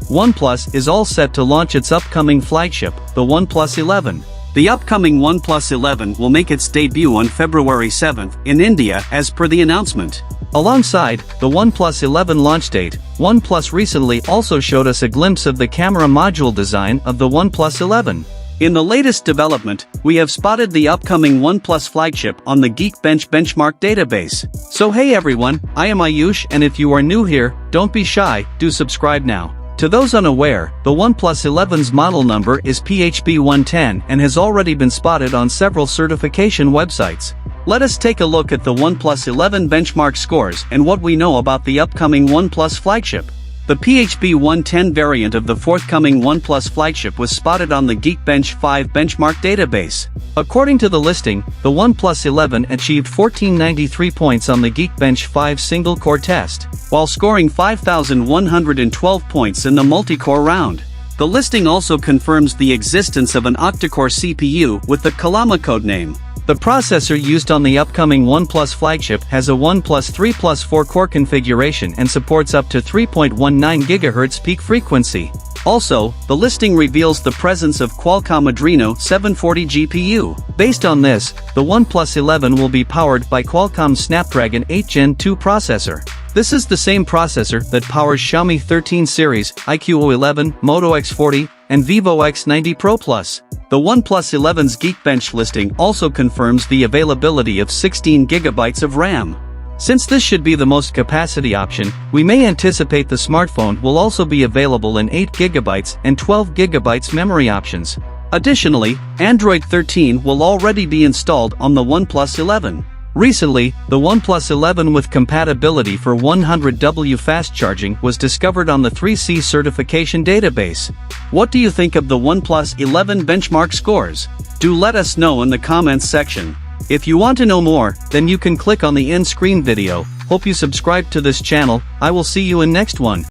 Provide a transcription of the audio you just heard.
OnePlus is all set to launch its upcoming flagship, the OnePlus 11. The upcoming OnePlus 11 will make its debut on February 7th in India as per the announcement. Alongside the OnePlus 11 launch date, OnePlus recently also showed us a glimpse of the camera module design of the OnePlus 11. In the latest development, we have spotted the upcoming OnePlus flagship on the Geekbench benchmark database. So hey everyone, I am Ayush, and if you are new here, don't be shy, do subscribe now. To those unaware, the OnePlus 11's model number is PHP 110 and has already been spotted on several certification websites. Let us take a look at the OnePlus 11 benchmark scores and what we know about the upcoming OnePlus flagship. The PHP 110 variant of the forthcoming OnePlus flagship was spotted on the Geekbench 5 benchmark database. According to the listing, the OnePlus 11 achieved 1493 points on the Geekbench 5 single-core test, while scoring 5,112 points in the multi-core round. The listing also confirms the existence of an octa-core CPU with the Kalama codename. The processor used on the upcoming OnePlus flagship has a OnePlus 3 Plus 4-core configuration and supports up to 3.19 GHz peak frequency. Also, the listing reveals the presence of Qualcomm Adreno 740 GPU. Based on this, the OnePlus 11 will be powered by Qualcomm's Snapdragon 8 Gen 2 processor. This is the same processor that powers Xiaomi 13 series, iQOO 11, Moto X40, and Vivo X90 Pro Plus. The OnePlus 11's Geekbench listing also confirms the availability of 16GB of RAM. Since this should be the most capacity option, we may anticipate the smartphone will also be available in 8GB and 12GB memory options. Additionally, Android 13 will already be installed on the OnePlus 11. Recently, the OnePlus 11 with compatibility for 100W fast charging was discovered on the 3C certification database. What do you think of the OnePlus 11 benchmark scores? Do let us know in the comments section. If you want to know more, then you can click on the end screen video. Hope you subscribe to this channel. I will see you in next one.